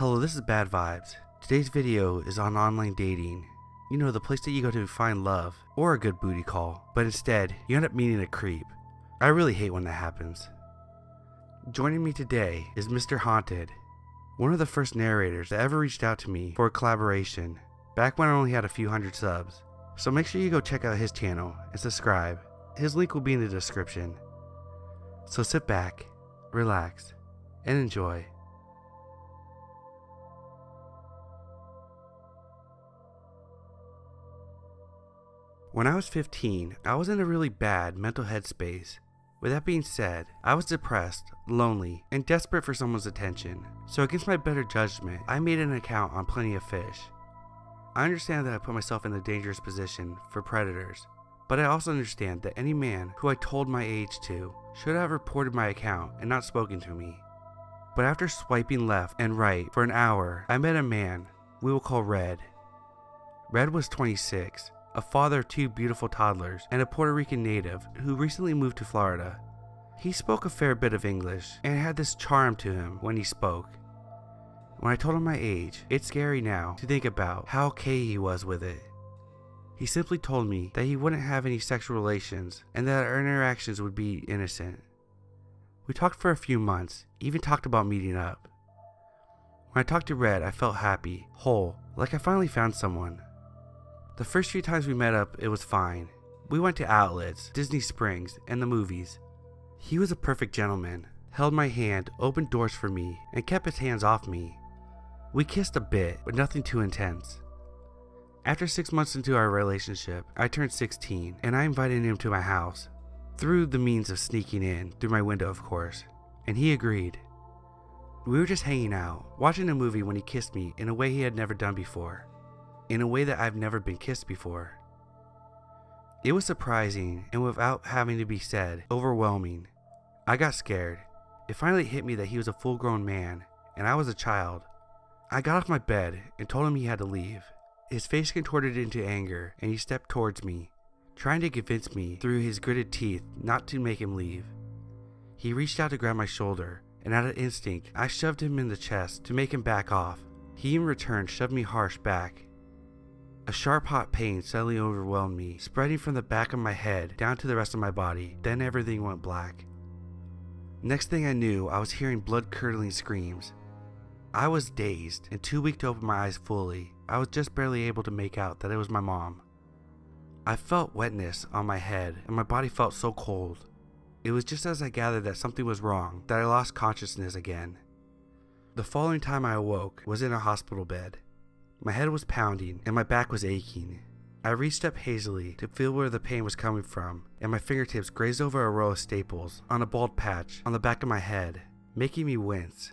Hello, this is Bad Vibes. Today's video is on online dating. You know, the place that you go to find love or a good booty call, but instead you end up meeting a creep. I really hate when that happens. Joining me today is Mr. Haunted, one of the first narrators that ever reached out to me for a collaboration, back when I only had a few hundred subs. So make sure you go check out his channel and subscribe. His link will be in the description. So sit back, relax, and enjoy. When I was 15, I was in a really bad mental headspace. With that being said, I was depressed, lonely, and desperate for someone's attention. So against my better judgment, I made an account on Plenty of Fish. I understand that I put myself in a dangerous position for predators, but I also understand that any man who I told my age to should have reported my account and not spoken to me. But after swiping left and right for an hour, I met a man we will call Red. Red was 26. A father of two beautiful toddlers, and a Puerto Rican native who recently moved to Florida. He spoke a fair bit of English and had this charm to him when he spoke. When I told him my age, it's scary now to think about how okay he was with it. He simply told me that he wouldn't have any sexual relations and that our interactions would be innocent. We talked for a few months, even talked about meeting up. When I talked to Red, I felt happy, whole, like I finally found someone. The first few times we met up, it was fine. We went to outlets, Disney Springs, and the movies. He was a perfect gentleman, held my hand, opened doors for me, and kept his hands off me. We kissed a bit, but nothing too intense. After 6 months into our relationship, I turned 16, and I invited him to my house, through the means of sneaking in, through my window of course, and he agreed. We were just hanging out, watching a movie when he kissed me in a way he had never done before. In a way that I've never been kissed before. It was surprising and, without having to be said, overwhelming. I got scared. It finally hit me that he was a full-grown man and I was a child. I got off my bed and told him he had to leave. His face contorted into anger and he stepped towards me, trying to convince me through his gritted teeth not to make him leave. He reached out to grab my shoulder, and out of instinct I shoved him in the chest to make him back off. He in return shoved me harsh back. A sharp hot pain suddenly overwhelmed me, spreading from the back of my head down to the rest of my body. Then everything went black. Next thing I knew, I was hearing blood-curdling screams. I was dazed and too weak to open my eyes fully. I was just barely able to make out that it was my mom. I felt wetness on my head and my body felt so cold. It was just as I gathered that something was wrong that I lost consciousness again. The following time I awoke was in a hospital bed. My head was pounding and my back was aching. I reached up hazily to feel where the pain was coming from, and my fingertips grazed over a row of staples on a bald patch on the back of my head, making me wince.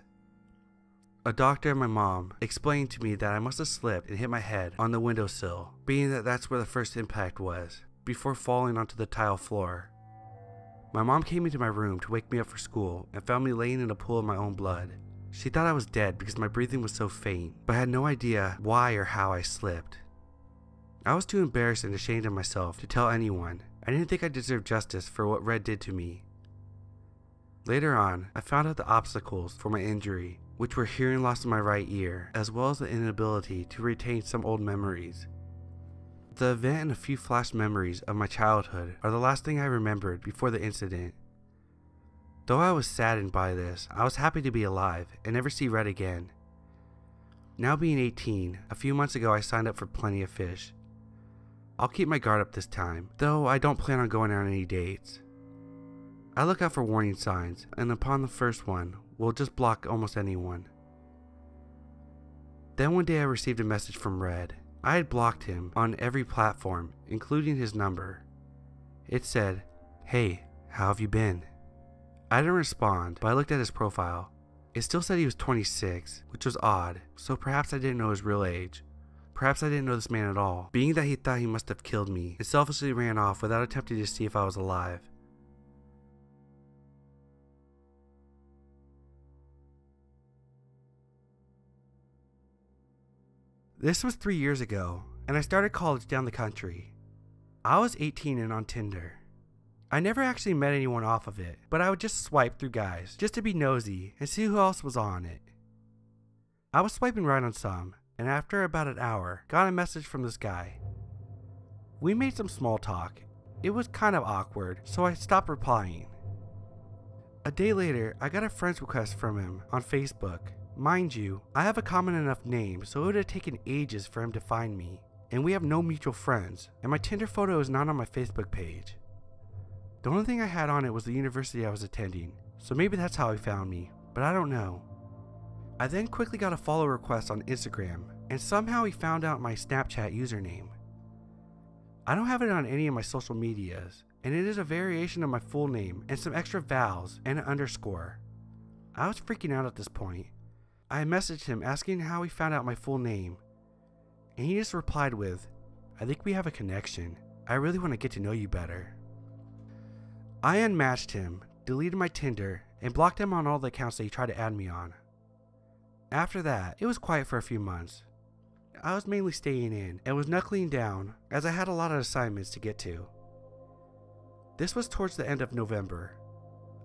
A doctor and my mom explained to me that I must have slipped and hit my head on the windowsill, being that that's where the first impact was, before falling onto the tile floor. My mom came into my room to wake me up for school and found me laying in a pool of my own blood. She thought I was dead because my breathing was so faint, but had no idea why or how I slipped. I was too embarrassed and ashamed of myself to tell anyone. I didn't think I deserved justice for what Red did to me. Later on, I found out the obstacles for my injury, which were hearing loss in my right ear, as well as the inability to retain some old memories. The event and a few flash memories of my childhood are the last thing I remembered before the incident. Though I was saddened by this, I was happy to be alive and never see Red again. Now being 18, a few months ago I signed up for Plenty of Fish. I'll keep my guard up this time, though I don't plan on going on any dates. I look out for warning signs, and upon the first one, will just block almost anyone. Then one day I received a message from Red. I had blocked him on every platform, including his number. It said, "Hey, how have you been?" I didn't respond, but I looked at his profile. It still said he was 26, which was odd, so perhaps I didn't know his real age. Perhaps I didn't know this man at all, being that he thought he must have killed me, and selfishly ran off without attempting to see if I was alive. This was 3 years ago, and I started college down the country. I was 18 and on Tinder. I never actually met anyone off of it, but I would just swipe through guys just to be nosy and see who else was on it. I was swiping right on some, and after about an hour, got a message from this guy. We made some small talk. It was kind of awkward, so I stopped replying. A day later, I got a friend's request from him on Facebook. Mind you, I have a common enough name, so it would have taken ages for him to find me, and we have no mutual friends, and my Tinder photo is not on my Facebook page. The only thing I had on it was the university I was attending, so maybe that's how he found me, but I don't know. I then quickly got a follow request on Instagram, and somehow he found out my Snapchat username. I don't have it on any of my social medias, and it is a variation of my full name and some extra vowels and an underscore. I was freaking out at this point. I messaged him asking how he found out my full name, and he just replied with, "I think we have a connection. I really want to get to know you better." I unmatched him, deleted my Tinder, and blocked him on all the accounts that he tried to add me on. After that, it was quiet for a few months. I was mainly staying in and was knuckling down as I had a lot of assignments to get to. This was towards the end of November.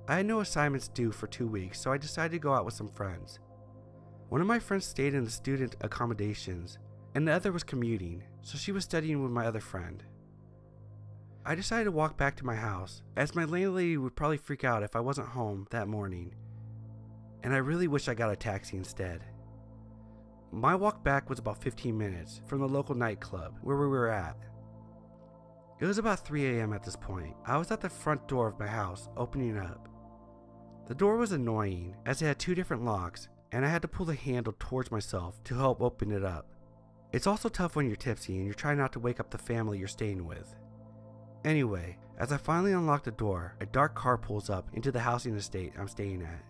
I had no assignments due for 2 weeks, so I decided to go out with some friends. One of my friends stayed in the student accommodations, and the other was commuting, so she was studying with my other friend. I decided to walk back to my house, as my landlady would probably freak out if I wasn't home that morning, and I really wish I got a taxi instead. My walk back was about 15 minutes from the local nightclub where we were at. It was about 3 a.m. at this point. I was at the front door of my house, opening up. The door was annoying, as it had 2 different locks, and I had to pull the handle towards myself to help open it up. It's also tough when you're tipsy and you're trying not to wake up the family you're staying with. Anyway, as I finally unlock the door, a dark car pulls up into the housing estate I'm staying at.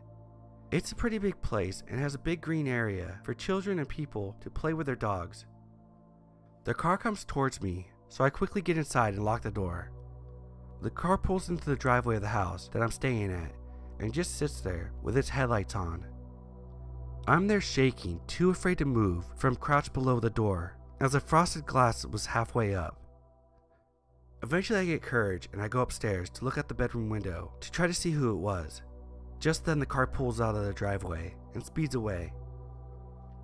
It's a pretty big place and has a big green area for children and people to play with their dogs. The car comes towards me, so I quickly get inside and lock the door. The car pulls into the driveway of the house that I'm staying at and just sits there with its headlights on. I'm there shaking, too afraid to move from crouched below the door as the frosted glass was halfway up. Eventually I get courage and I go upstairs to look at the bedroom window to try to see who it was. Just then the car pulls out of the driveway and speeds away.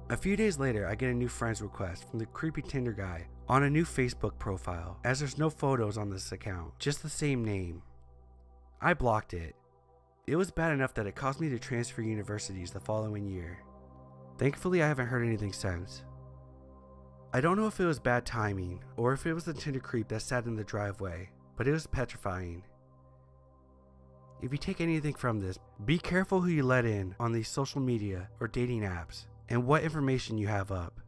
A few days later I get a new friend's request from the creepy Tinder guy on a new Facebook profile, as there's no photos on this account, just the same name. I blocked it. It was bad enough that it caused me to transfer universities the following year. Thankfully I haven't heard anything since. I don't know if it was bad timing or if it was the Tinder creep that sat in the driveway, but it was petrifying. If you take anything from this, be careful who you let in on these social media or dating apps and what information you have up.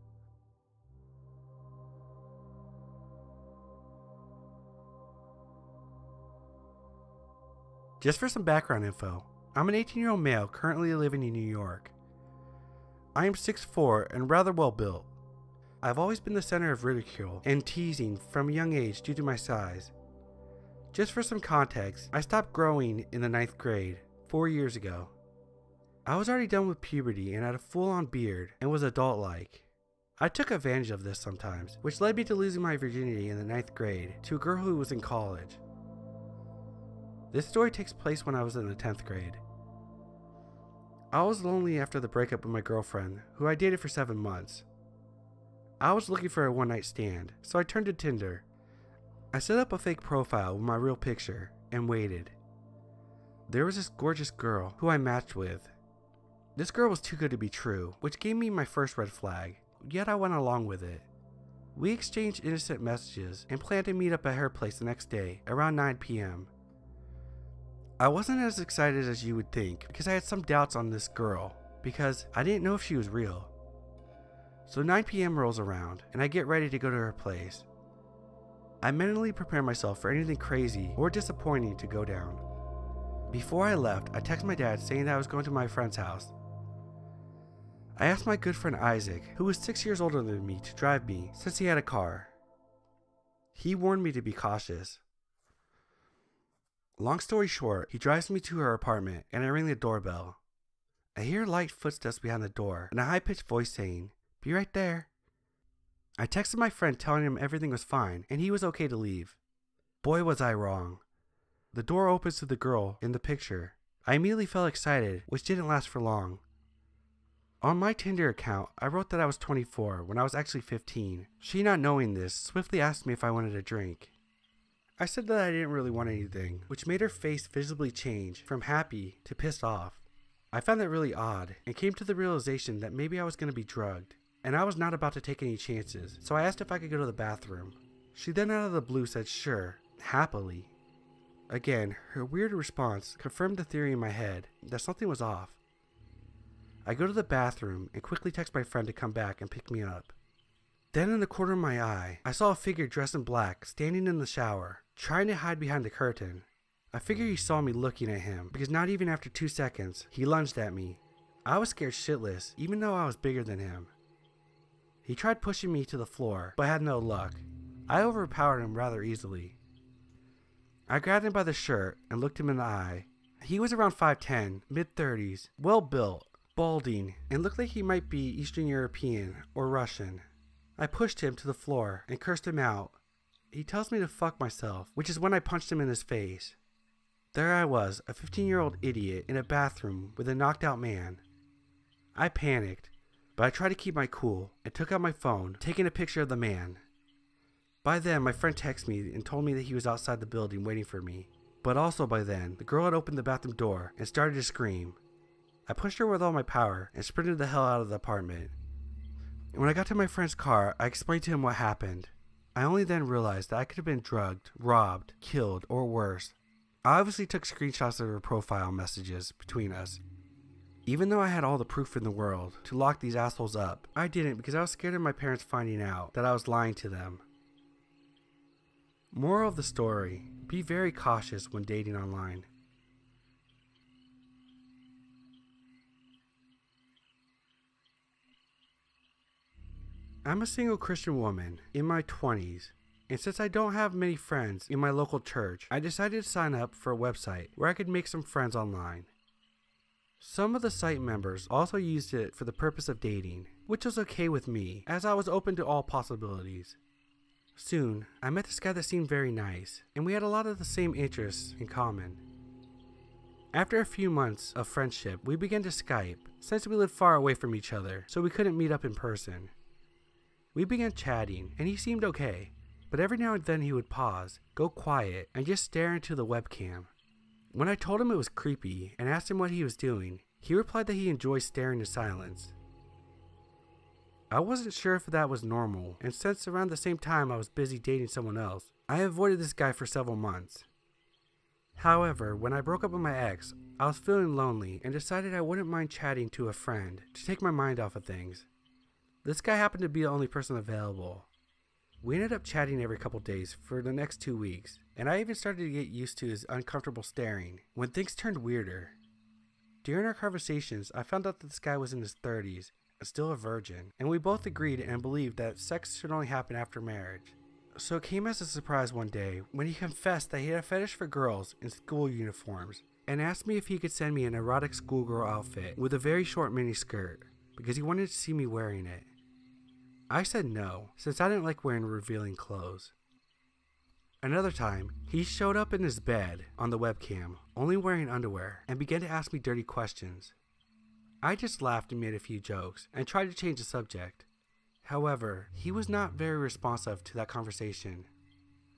Just for some background info, I'm an 18-year-old male currently living in New York. I am 6'4" and rather well built. I've always been the center of ridicule and teasing from a young age due to my size. Just for some context, I stopped growing in the 9th grade 4 years ago. I was already done with puberty and had a full-on beard and was adult-like. I took advantage of this sometimes, which led me to losing my virginity in the 9th grade to a girl who was in college. This story takes place when I was in the 10th grade. I was lonely after the breakup with my girlfriend, who I dated for 7 months. I was looking for a one-night stand, so I turned to Tinder. I set up a fake profile with my real picture and waited. There was this gorgeous girl who I matched with. This girl was too good to be true, which gave me my first red flag, yet I went along with it. We exchanged innocent messages and planned to meet up at her place the next day around 9 p.m. I wasn't as excited as you would think because I had some doubts on this girl because I didn't know if she was real. So 9 p.m. rolls around and I get ready to go to her place. I mentally prepare myself for anything crazy or disappointing to go down. Before I left, I texted my dad saying that I was going to my friend's house. I asked my good friend Isaac, who was 6 years older than me, to drive me since he had a car. He warned me to be cautious. Long story short, he drives me to her apartment and I ring the doorbell. I hear light footsteps behind the door and a high-pitched voice saying, "Be right there." I texted my friend telling him everything was fine and he was okay to leave. Boy was I wrong. The door opens to the girl in the picture. I immediately felt excited, which didn't last for long. On my Tinder account, I wrote that I was 24 when I was actually 15. She, not knowing this, swiftly asked me if I wanted a drink. I said that I didn't really want anything, which made her face visibly change from happy to pissed off. I found that really odd and came to the realization that maybe I was going to be drugged, and I was not about to take any chances, so I asked if I could go to the bathroom. She then out of the blue said sure, happily. Again, her weird response confirmed the theory in my head that something was off. I go to the bathroom and quickly text my friend to come back and pick me up. Then in the corner of my eye, I saw a figure dressed in black standing in the shower, trying to hide behind the curtain. I figure he saw me looking at him because not even after 2 seconds, he lunged at me. I was scared shitless, even though I was bigger than him. He tried pushing me to the floor, but had no luck. I overpowered him rather easily. I grabbed him by the shirt and looked him in the eye. He was around 5'10", mid-30s, well-built, balding, and looked like he might be Eastern European or Russian. I pushed him to the floor and cursed him out. He tells me to fuck myself, which is when I punched him in his face. There I was, a 15-year-old idiot in a bathroom with a knocked out man. I panicked, but I tried to keep my cool and took out my phone, taking a picture of the man. By then, my friend texted me and told me that he was outside the building waiting for me. But also by then, the girl had opened the bathroom door and started to scream. I pushed her with all my power and sprinted the hell out of the apartment. When I got to my friend's car, I explained to him what happened. I only then realized that I could have been drugged, robbed, killed, or worse. I obviously took screenshots of her profile messages between us. Even though I had all the proof in the world to lock these assholes up, I didn't because I was scared of my parents finding out that I was lying to them. Moral of the story, be very cautious when dating online. I'm a single Christian woman in my 20s, and since I don't have many friends in my local church, I decided to sign up for a website where I could make some friends online. Some of the site members also used it for the purpose of dating, which was okay with me as I was open to all possibilities. Soon, I met this guy that seemed very nice, and we had a lot of the same interests in common. After a few months of friendship, we began to Skype, since we lived far away from each other, so we couldn't meet up in person. We began chatting, and he seemed okay, but every now and then he would pause, go quiet, and just stare into the webcam. When I told him it was creepy and asked him what he was doing, he replied that he enjoys staring in silence. I wasn't sure if that was normal, and since around the same time I was busy dating someone else, I avoided this guy for several months. However, when I broke up with my ex, I was feeling lonely and decided I wouldn't mind chatting to a friend to take my mind off of things. This guy happened to be the only person available. We ended up chatting every couple days for the next 2 weeks, and I even started to get used to his uncomfortable staring when things turned weirder. During our conversations, I found out that this guy was in his 30s, and still a virgin, and we both agreed and believed that sex should only happen after marriage. So it came as a surprise one day when he confessed that he had a fetish for girls in school uniforms, and asked me if he could send me an erotic schoolgirl outfit with a very short miniskirt, because he wanted to see me wearing it. I said no, since I didn't like wearing revealing clothes. Another time, he showed up in his bed on the webcam, only wearing underwear, and began to ask me dirty questions. I just laughed and made a few jokes, and tried to change the subject. However, he was not very responsive to that conversation,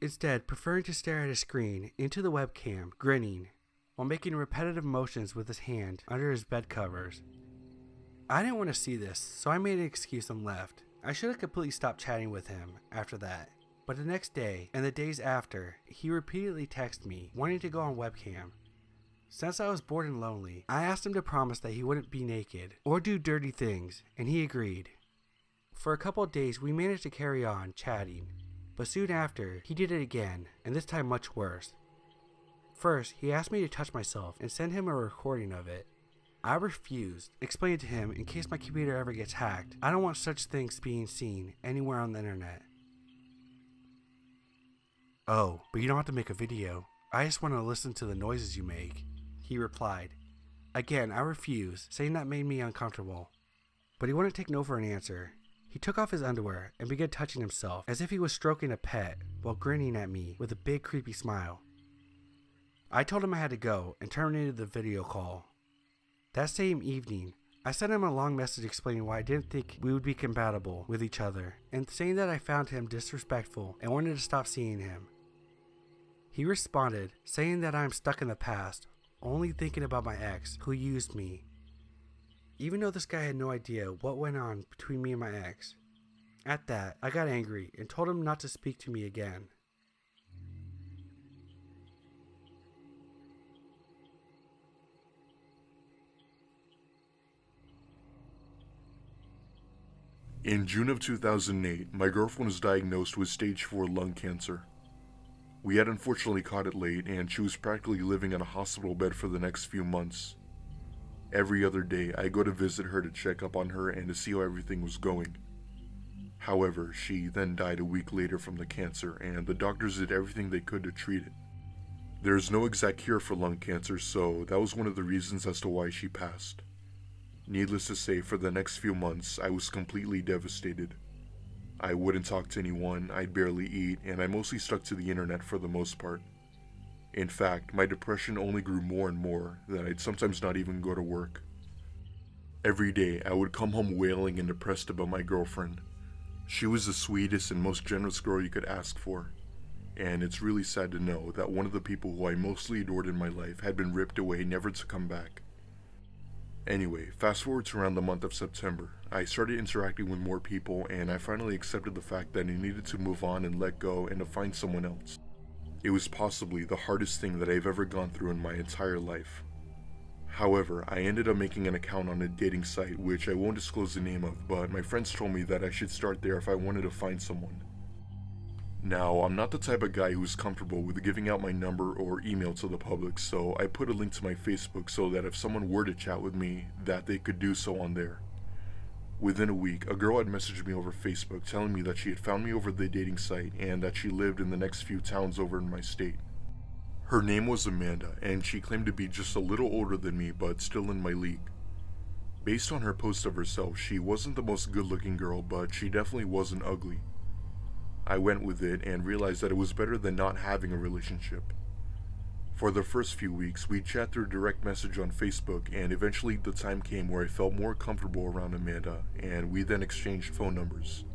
instead preferring to stare at his screen into the webcam, grinning, while making repetitive motions with his hand under his bed covers. I didn't want to see this, so I made an excuse and left. I should have completely stopped chatting with him after that, but the next day, and the days after, he repeatedly texted me, wanting to go on webcam. Since I was bored and lonely, I asked him to promise that he wouldn't be naked, or do dirty things, and he agreed. For a couple of days, we managed to carry on chatting, but soon after, he did it again, and this time much worse. First, he asked me to touch myself and send him a recording of it. I refused, explaining to him in case my computer ever gets hacked, I don't want such things being seen anywhere on the internet. "Oh, but you don't have to make a video. I just want to listen to the noises you make," he replied. Again, I refused, saying that made me uncomfortable. But he wouldn't take no for an answer. He took off his underwear and began touching himself as if he was stroking a pet while grinning at me with a big creepy smile. I told him I had to go and terminated the video call. That same evening, I sent him a long message explaining why I didn't think we would be compatible with each other, and saying that I found him disrespectful and wanted to stop seeing him. He responded, saying that I am stuck in the past, only thinking about my ex, who used me. Even though this guy had no idea what went on between me and my ex. At that, I got angry and told him not to speak to me again. In June of 2008, my girlfriend was diagnosed with stage 4 lung cancer. We had unfortunately caught it late, and she was practically living in a hospital bed for the next few months. Every other day, I go to visit her to check up on her and to see how everything was going. However, she then died a week later from the cancer, and the doctors did everything they could to treat it. There's no exact cure for lung cancer, so that was one of the reasons as to why she passed. Needless to say, for the next few months, I was completely devastated. I wouldn't talk to anyone, I'd barely eat, and I mostly stuck to the internet for the most part. In fact, my depression only grew more and more, that I'd sometimes not even go to work. Every day, I would come home wailing and depressed about my girlfriend. She was the sweetest and most generous girl you could ask for. And it's really sad to know that one of the people who I mostly adored in my life had been ripped away, never to come back. Anyway, fast forward to around the month of September. I started interacting with more people, and I finally accepted the fact that I needed to move on and let go and to find someone else. It was possibly the hardest thing that I've ever gone through in my entire life. However, I ended up making an account on a dating site, which I won't disclose the name of, but my friends told me that I should start there if I wanted to find someone. Now, I'm not the type of guy who's comfortable with giving out my number or email to the public, so I put a link to my Facebook so that if someone were to chat with me, that they could do so on there. Within a week, a girl had messaged me over Facebook telling me that she had found me over the dating site and that she lived in the next few towns over in my state. Her name was Amanda, and she claimed to be just a little older than me, but still in my league. Based on her post of herself, she wasn't the most good-looking girl, but she definitely wasn't ugly. I went with it and realized that it was better than not having a relationship. For the first few weeks, we'd chat through direct message on Facebook, and eventually the time came where I felt more comfortable around Amanda, and we then exchanged phone numbers.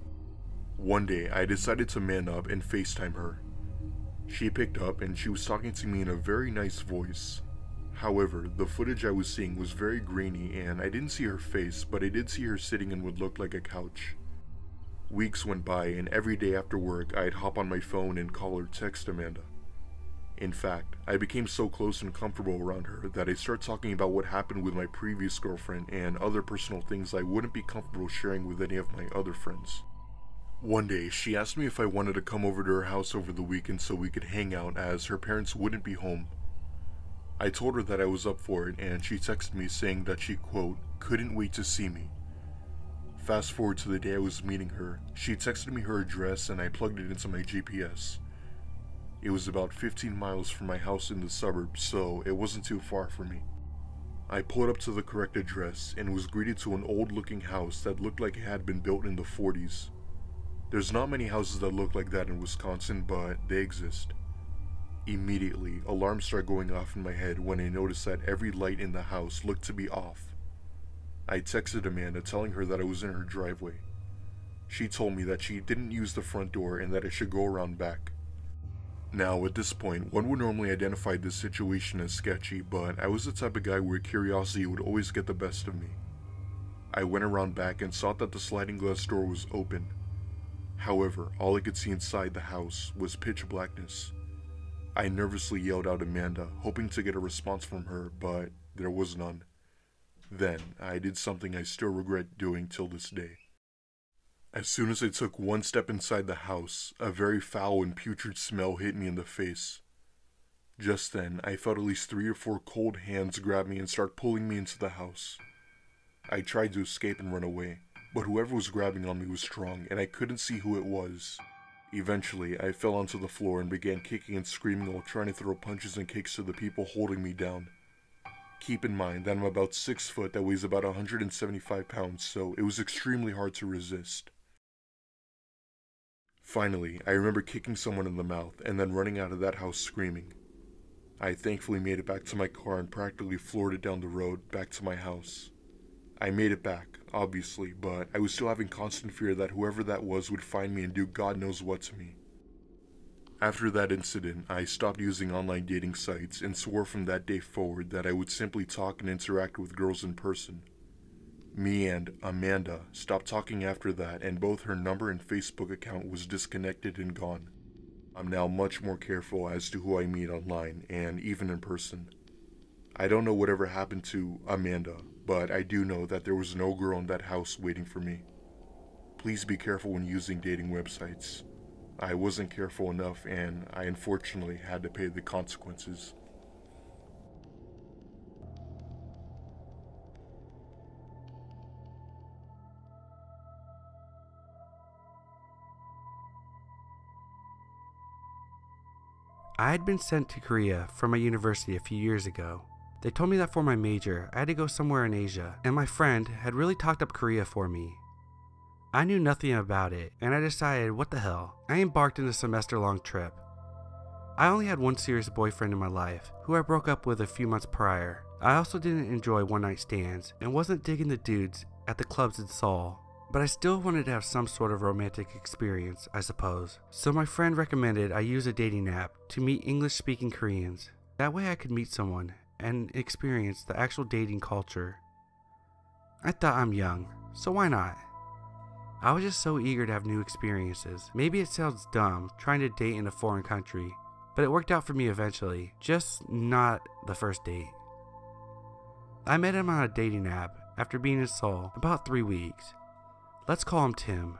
One day, I decided to man up and FaceTime her. She picked up and she was talking to me in a very nice voice. However, the footage I was seeing was very grainy and I didn't see her face, but I did see her sitting in what looked like a couch. Weeks went by, and every day after work, I'd hop on my phone and call or text Amanda. In fact, I became so close and comfortable around her that I started talking about what happened with my previous girlfriend and other personal things I wouldn't be comfortable sharing with any of my other friends. One day, she asked me if I wanted to come over to her house over the weekend so we could hang out as her parents wouldn't be home. I told her that I was up for it, and she texted me saying that she, quote, couldn't wait to see me. Fast forward to the day I was meeting her, she texted me her address and I plugged it into my GPS. It was about 15 miles from my house in the suburbs, so it wasn't too far for me. I pulled up to the correct address and was greeted to an old-looking house that looked like it had been built in the 40s. There's not many houses that look like that in Wisconsin, but they exist. Immediately, alarms started going off in my head when I noticed that every light in the house looked to be off. I texted Amanda telling her that I was in her driveway. She told me that she didn't use the front door and that I should go around back. Now, at this point, one would normally identify this situation as sketchy, but I was the type of guy where curiosity would always get the best of me. I went around back and saw that the sliding glass door was open. However, all I could see inside the house was pitch blackness. I nervously yelled out Amanda, hoping to get a response from her, but there was none. Then, I did something I still regret doing till this day. As soon as I took one step inside the house, a very foul and putrid smell hit me in the face. Just then, I felt at least 3 or 4 cold hands grab me and start pulling me into the house. I tried to escape and run away, but whoever was grabbing on me was strong and I couldn't see who it was. Eventually, I fell onto the floor and began kicking and screaming while trying to throw punches and kicks to the people holding me down. Keep in mind that I'm about 6 foot that weighs about 175 pounds, so it was extremely hard to resist. Finally, I remember kicking someone in the mouth and then running out of that house screaming. I thankfully made it back to my car and practically floored it down the road back to my house. I made it back, obviously, but I was still having constant fear that whoever that was would find me and do God knows what to me. After that incident, I stopped using online dating sites and swore from that day forward that I would simply talk and interact with girls in person. Me and Amanda stopped talking after that, and both her number and Facebook account was disconnected and gone. I'm now much more careful as to who I meet online and even in person. I don't know whatever happened to Amanda, but I do know that there was no girl in that house waiting for me. Please be careful when using dating websites. I wasn't careful enough, and I unfortunately had to pay the consequences. I had been sent to Korea from my university a few years ago. They told me that for my major, I had to go somewhere in Asia, and my friend had really talked up Korea for me. I knew nothing about it, and I decided, what the hell, I embarked on a semester-long trip. I only had one serious boyfriend in my life, who I broke up with a few months prior. I also didn't enjoy one-night stands, and wasn't digging the dudes at the clubs in Seoul. But I still wanted to have some sort of romantic experience, I suppose. So my friend recommended I use a dating app to meet English-speaking Koreans. That way I could meet someone and experience the actual dating culture. I thought, I'm young, so why not? I was just so eager to have new experiences. Maybe it sounds dumb trying to date in a foreign country, but it worked out for me eventually, just not the first date. I met him on a dating app after being in Seoul about 3 weeks. Let's call him Tim.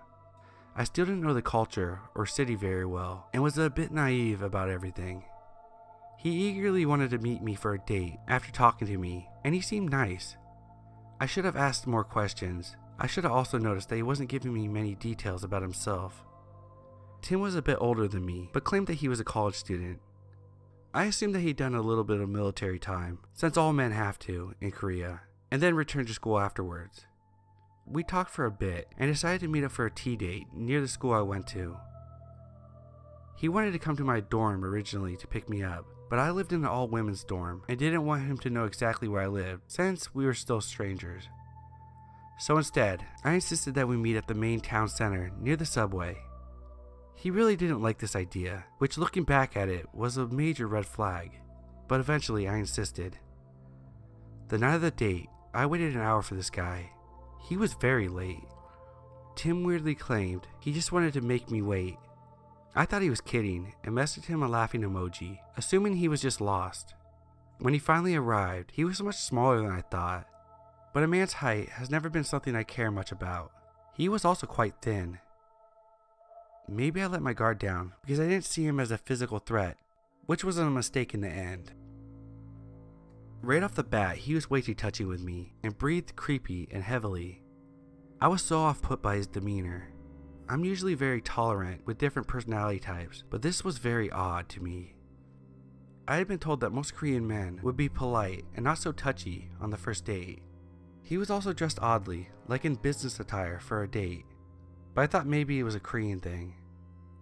I still didn't know the culture or city very well and was a bit naive about everything. He eagerly wanted to meet me for a date after talking to me, and he seemed nice. I should have asked more questions. I should have also noticed that he wasn't giving me many details about himself. Tim was a bit older than me, but claimed that he was a college student. I assumed that he'd done a little bit of military time, since all men have to in Korea, and then returned to school afterwards. We talked for a bit and decided to meet up for a tea date near the school I went to. He wanted to come to my dorm originally to pick me up, but I lived in an all-women's dorm and didn't want him to know exactly where I lived since we were still strangers. So instead, I insisted that we meet at the main town center near the subway. He really didn't like this idea, which looking back at it was a major red flag, but eventually I insisted. The night of the date, I waited an hour for this guy. He was very late. Tim weirdly claimed he just wanted to make me wait. I thought he was kidding and messaged him a laughing emoji, assuming he was just lost. When he finally arrived, he was much smaller than I thought, but a man's height has never been something I care much about. He was also quite thin. Maybe I let my guard down because I didn't see him as a physical threat, which was a mistake in the end. Right off the bat, he was way too touchy with me and breathed creepy and heavily. I was so off put by his demeanor. I'm usually very tolerant with different personality types, but this was very odd to me. I had been told that most Korean men would be polite and not so touchy on the first date. He was also dressed oddly, like in business attire for a date, but I thought maybe it was a Korean thing.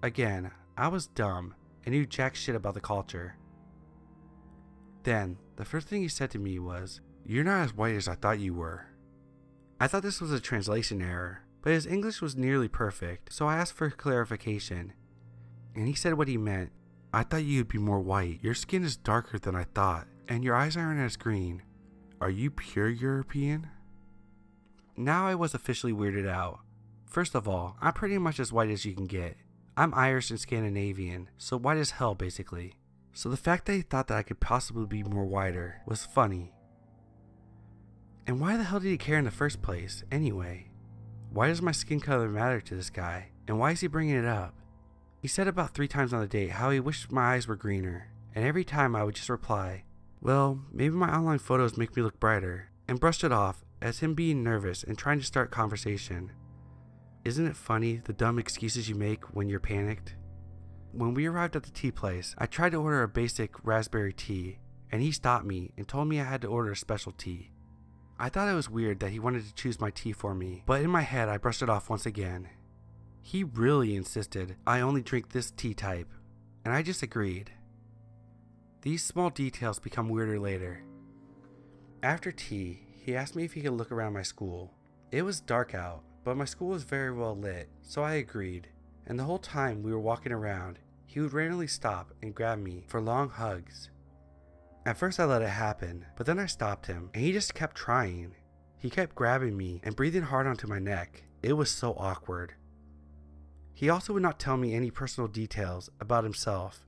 Again, I was dumb and knew jack shit about the culture. Then, the first thing he said to me was, "You're not as white as I thought you were." I thought this was a translation error, but his English was nearly perfect, so I asked for clarification. And he said what he meant. "I thought you'd be more white. Your skin is darker than I thought, and your eyes aren't as green. Are you pure European?" Now I was officially weirded out. First of all, I'm pretty much as white as you can get. I'm Irish and Scandinavian, so white as hell basically. So the fact that he thought that I could possibly be more whiter was funny. And why the hell did he care in the first place, anyway? Why does my skin color matter to this guy, and why is he bringing it up? He said about 3 times on the date how he wished my eyes were greener, and every time I would just reply, "Well, maybe my online photos make me look brighter," and brushed it off as him being nervous and trying to start conversation. Isn't it funny, the dumb excuses you make when you're panicked? When we arrived at the tea place, I tried to order a basic raspberry tea, and he stopped me and told me I had to order a special tea. I thought it was weird that he wanted to choose my tea for me, but in my head I brushed it off once again. He really insisted I only drink this tea type, and I just agreed. These small details become weirder later. After tea, he asked me if he could look around my school. It was dark out, but my school was very well lit, so I agreed. And the whole time we were walking around, he would randomly stop and grab me for long hugs. At first I let it happen, but then I stopped him, and he just kept trying. He kept grabbing me and breathing hard onto my neck. It was so awkward. He also would not tell me any personal details about himself.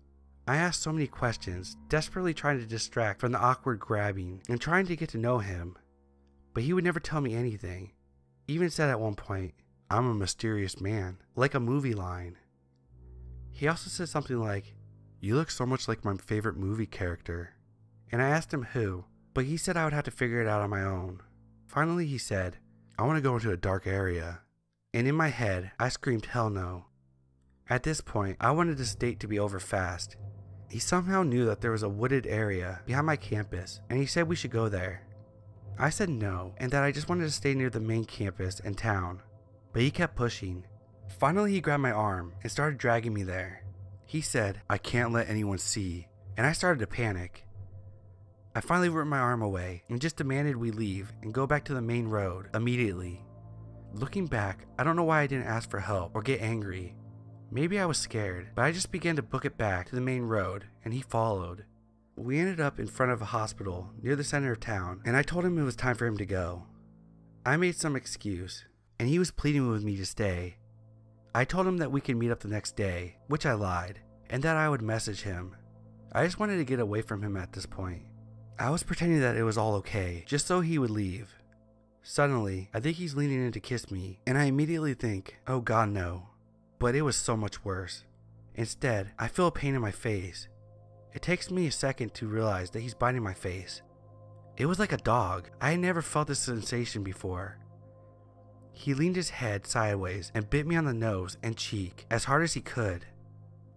I asked so many questions, desperately trying to distract from the awkward grabbing and trying to get to know him, but he would never tell me anything. Even said at one point, "I'm a mysterious man," like a movie line. He also said something like, "You look so much like my favorite movie character." And I asked him who, but he said I would have to figure it out on my own. Finally he said, "I want to go into a dark area." And in my head, I screamed hell no. At this point, I wanted this date to be over fast. He somehow knew that there was a wooded area behind my campus, and he said we should go there. I said no, and that I just wanted to stay near the main campus and town, but he kept pushing. Finally he grabbed my arm and started dragging me there. He said, "I can't let anyone see," and I started to panic. I finally ripped my arm away and just demanded we leave and go back to the main road immediately. Looking back, I don't know why I didn't ask for help or get angry. Maybe I was scared, but I just began to book it back to the main road, and he followed. We ended up in front of a hospital near the center of town, and I told him it was time for him to go. I made some excuse, and he was pleading with me to stay. I told him that we could meet up the next day, which I lied, and that I would message him. I just wanted to get away from him at this point. I was pretending that it was all okay, just so he would leave. Suddenly, I think he's leaning in to kiss me, and I immediately think, oh god no. But it was so much worse. Instead, I feel a pain in my face. It takes me a second to realize that he's biting my face. It was like a dog. I had never felt this sensation before. He leaned his head sideways and bit me on the nose and cheek as hard as he could.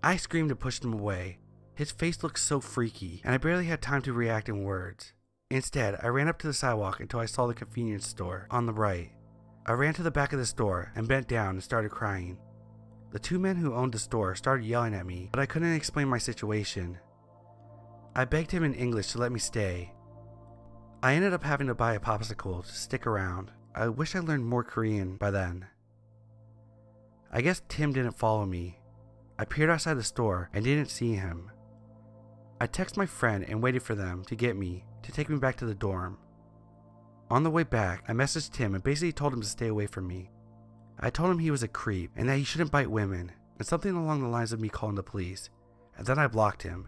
I screamed and pushed him away. His face looked so freaky, and I barely had time to react in words. Instead, I ran up to the sidewalk until I saw the convenience store on the right. I ran to the back of the store and bent down and started crying. The two men who owned the store started yelling at me, but I couldn't explain my situation. I begged him in English to let me stay. I ended up having to buy a popsicle to stick around. I wish I learned more Korean by then. I guess Tim didn't follow me. I peered outside the store and didn't see him. I texted my friend and waited for them to get me to take me back to the dorm. On the way back, I messaged Tim and basically told him to stay away from me. I told him he was a creep and that he shouldn't bite women, and something along the lines of me calling the police, and then I blocked him.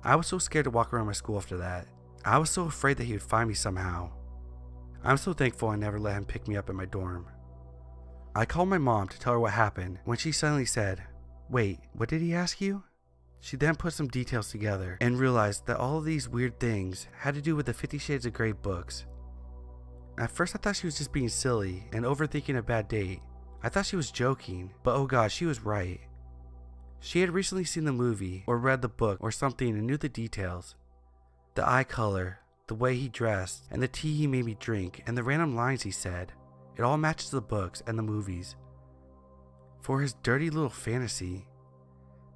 I was so scared to walk around my school after that. I was so afraid that he would find me somehow. I'm so thankful I never let him pick me up at my dorm. I called my mom to tell her what happened when she suddenly said, "Wait, what did he ask you?" She then put some details together and realized that all of these weird things had to do with the 50 Shades of Grey books. At first I thought she was just being silly and overthinking a bad date. I thought she was joking, but oh god, she was right. She had recently seen the movie or read the book or something and knew the details. The eye color, the way he dressed, and the tea he made me drink, and the random lines he said. It all matches the books and the movies. For his dirty little fantasy.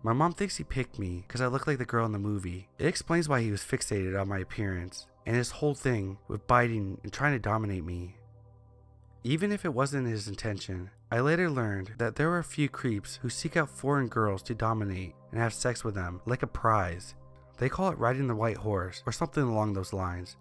My mom thinks he picked me because I look like the girl in the movie. It explains why he was fixated on my appearance, and his whole thing with biting and trying to dominate me. Even if it wasn't his intention, I later learned that there are a few creeps who seek out foreign girls to dominate and have sex with them like a prize. They call it riding the white horse or something along those lines.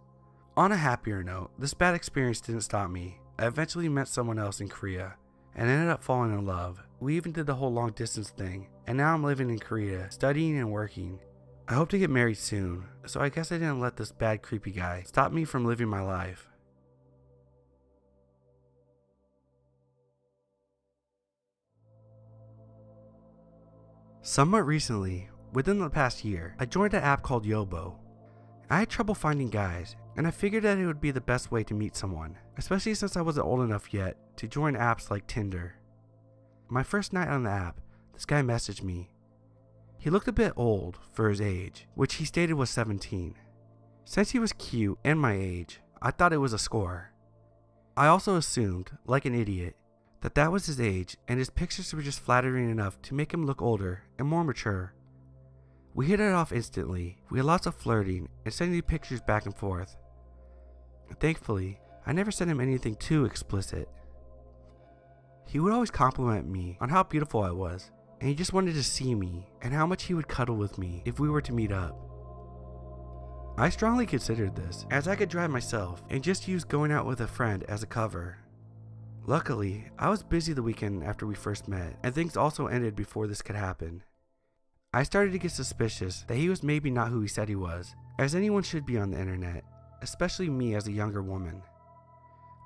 On a happier note, this bad experience didn't stop me. I eventually met someone else in Korea and ended up falling in love. We even did the whole long distance thing, and now I'm living in Korea, studying and working. I hope to get married soon, so I guess I didn't let this bad creepy guy stop me from living my life. Somewhat recently, within the past year, I joined an app called Yobo. I had trouble finding guys, and I figured that it would be the best way to meet someone, especially since I wasn't old enough yet to join apps like Tinder. My first night on the app, this guy messaged me. He looked a bit old for his age, which he stated was 17. Since he was cute and my age, I thought it was a score. I also assumed, like an idiot, that that was his age and his pictures were just flattering enough to make him look older and more mature. We hit it off instantly. We had lots of flirting and sending pictures back and forth. Thankfully, I never sent him anything too explicit. He would always compliment me on how beautiful I was, and he just wanted to see me and how much he would cuddle with me if we were to meet up. I strongly considered this, as I could drive myself and just use going out with a friend as a cover. Luckily, I was busy the weekend after we first met, and things also ended before this could happen. I started to get suspicious that he was maybe not who he said he was, as anyone should be on the internet, especially me as a younger woman.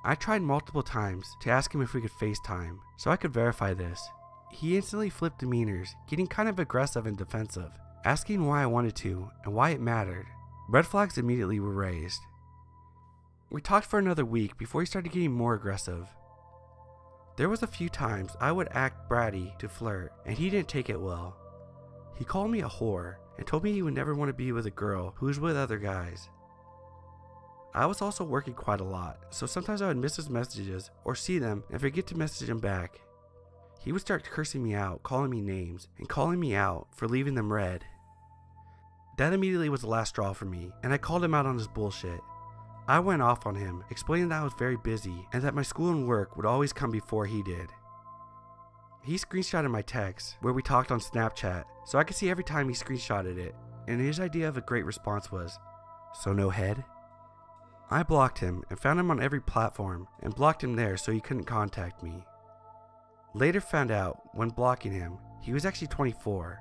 I tried multiple times to ask him if we could FaceTime, so I could verify this. He instantly flipped demeanors, getting kind of aggressive and defensive, asking why I wanted to and why it mattered. Red flags immediately were raised. We talked for another week before he started getting more aggressive. There was a few times I would act bratty to flirt, and he didn't take it well. He called me a whore and told me he would never want to be with a girl who was with other guys. I was also working quite a lot, so sometimes I would miss his messages or see them and forget to message him back. He would start cursing me out, calling me names, and calling me out for leaving them read. That immediately was the last straw for me, and I called him out on his bullshit. I went off on him, explaining that I was very busy and that my school and work would always come before he did. He screenshotted my text, where we talked on Snapchat, so I could see every time he screenshotted it, and his idea of a great response was, "So no head?" I blocked him and found him on every platform and blocked him there so he couldn't contact me. Later found out, when blocking him, he was actually 24,